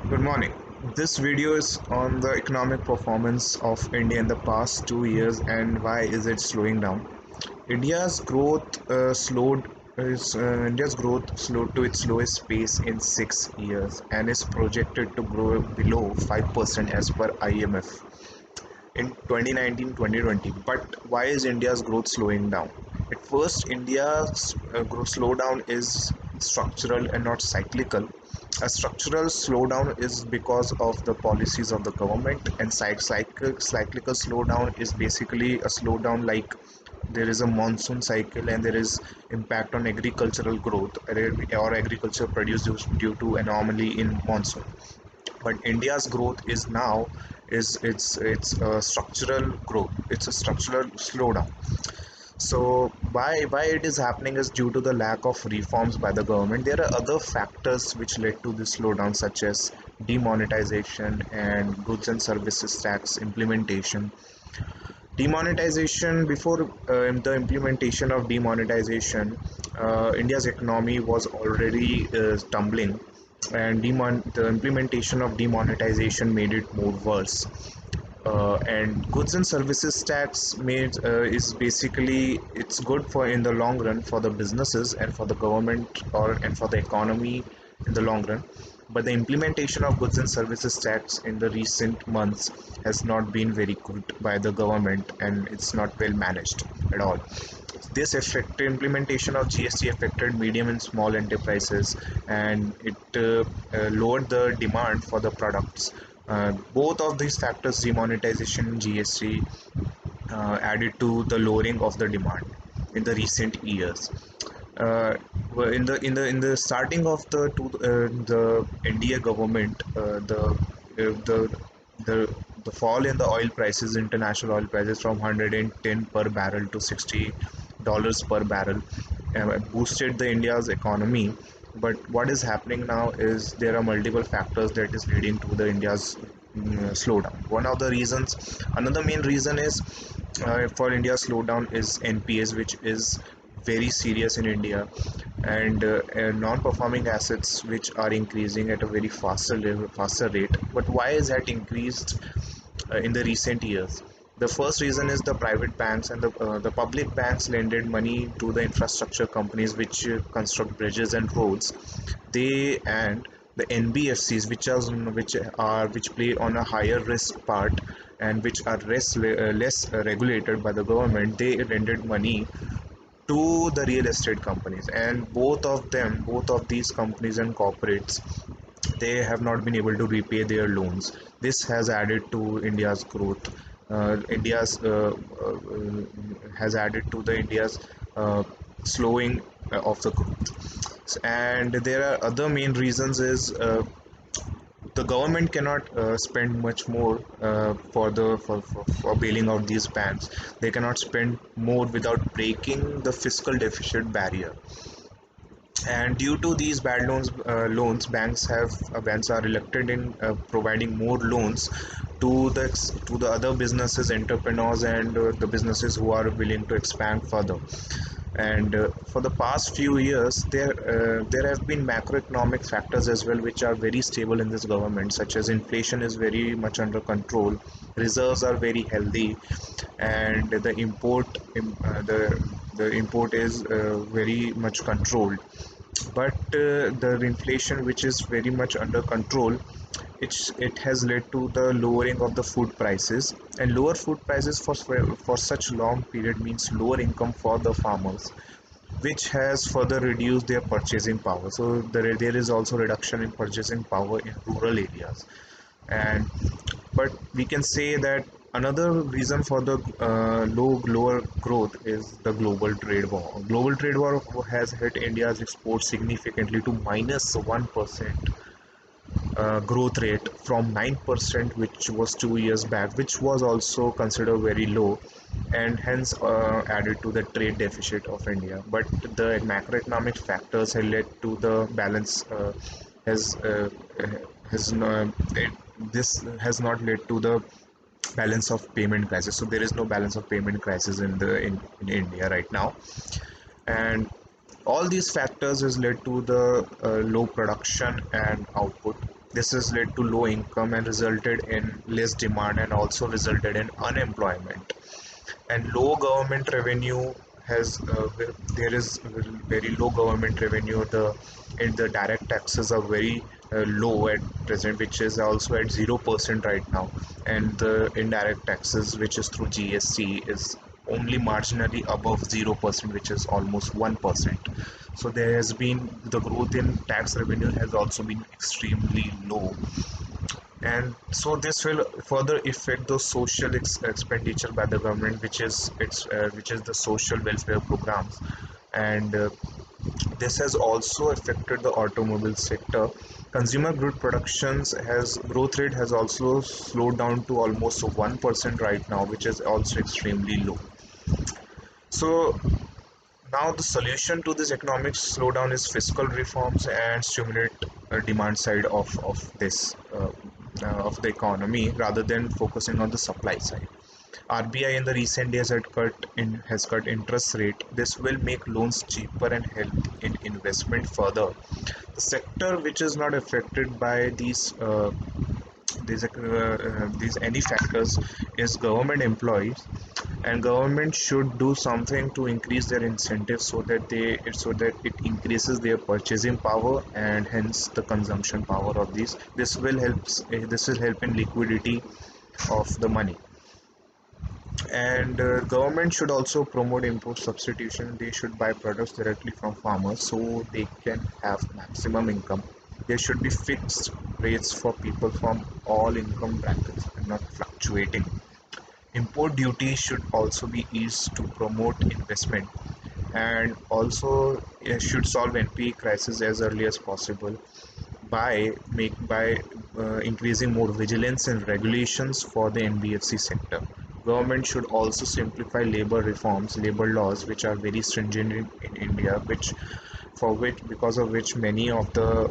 Good morning. This video is on the economic performance of India in the past 2 years and why is it slowing down. India's growth India's growth slowed to its lowest pace in 6 years and is projected to grow below 5% as per IMF in 2019-2020. But why is India's growth slowing down? At first, India's growth slowdown is structural and not cyclical. A structural slowdown is because of the policies of the government, and cyclical slowdown is basically a slowdown like there is a monsoon cycle and there is impact on agricultural growth or agriculture produce due to anomaly in monsoon. But India's growth is now is it's a structural growth. It's a structural slowdown. So why it is happening is due to the lack of reforms by the government. There are other factors which led to this slowdown, such as demonetization and goods and services tax implementation. Demonetization before the implementation of demonetization, India's economy was already tumbling, and the implementation of demonetization made it more worse. And goods and services tax made is basically it's good for in the long run for the businesses and for the government or and for the economy in the long run, but the implementation of goods and services tax in the recent months has not been very good by the government and it's not well managed at all. This affected implementation of GST affected medium and small enterprises, and it lowered the demand for the products. Both of these factors, demonetization and GST, added to the lowering of the demand in the recent years. In the starting of the NDA government, the the fall in the oil prices, international oil prices, from 110 per barrel to $60 per barrel, boosted the India's economy. But what is happening now is there are multiple factors that is leading to the India's slowdown. One of the reasons, another main reason is for India's slowdown is NPAs, which is very serious in India, and non-performing assets which are increasing at a very faster rate. But why is that increased in the recent years? The first reason is the private banks and the public banks lended money to the infrastructure companies which construct bridges and roads. They and the NBFCs, which play on a higher risk part and which are less regulated by the government, they lended money to the real estate companies, and both of these companies and corporates, they have not been able to repay their loans. This has added to India's growth. India's has added to the India's slowing of the growth. And there are other main reasons is the government cannot spend much more for bailing out these banks. They cannot spend more without breaking the fiscal deficit barrier. And due to these bad banks are reluctant in providing more loans to the other businesses, entrepreneurs, and the businesses who are willing to expand further. And for the past few years, there have been macroeconomic factors as well which are very stable in this government, such as inflation is very much under control, reserves are very healthy, and the import is very much controlled. But the inflation, which is very much under control, it has led to the lowering of the food prices, and lower food prices for such long period means lower income for the farmers, which has further reduced their purchasing power. So there is also reduction in purchasing power in rural areas. And but we can say that another reason for the lower growth is the global trade war. Global trade war has hit India's exports significantly to minus 1% growth rate from 9%, which was 2 years back, which was also considered very low, and hence added to the trade deficit of India. But the macroeconomic factors have led to the balance has has no, it, this has not led to the balance of payment crisis. So there is no balance of payment crisis in India right now, and all these factors has led to the low production and output. This has led to low income and resulted in less demand and also resulted in unemployment. And low government revenue has there is very low government revenue. The direct taxes are very low at present, which is also at 0% right now, and the indirect taxes, which is through GST, is only marginally above 0%, which is almost 1%. So there has been the growth in tax revenue has also been extremely low, and so this will further affect the social expenditure by the government, which is the social welfare programs. And this has also affected the automobile sector. Consumer good productions has growth rate has also slowed down to almost 1% right now, which is also extremely low. So now the solution to this economic slowdown is fiscal reforms and stimulate demand side of this of the economy rather than focusing on the supply side. RBI in the recent days has cut interest rate. This will make loans cheaper and help in investment further. The sector which is not affected by these any factors is government employees, and government should do something to increase their incentives so that it increases their purchasing power and hence the consumption power of these. This will help in liquidity of the money. And government should also promote import substitution. They should buy products directly from farmers so they can have maximum income. There should be fixed rates for people from all income brackets and not fluctuating. Import duty should also be eased to promote investment, and also should solve NPA crisis as early as possible by increasing more vigilance and regulations for the NBFC sector. Government should also simplify labor laws, which are very stringent in India, which because of which many of the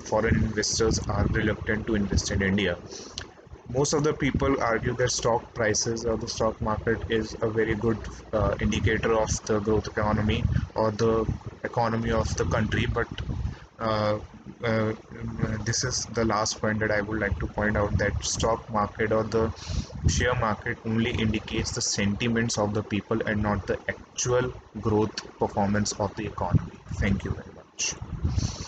foreign investors are reluctant to invest in India. Most of the people argue that stock prices or the stock market is a very good indicator of the growth economy or the economy of the country, but uh, uh, this is the last point that I would like to point out, that stock market or the share market only indicates the sentiments of the people and not the actual growth performance of the economy. Thank you very much.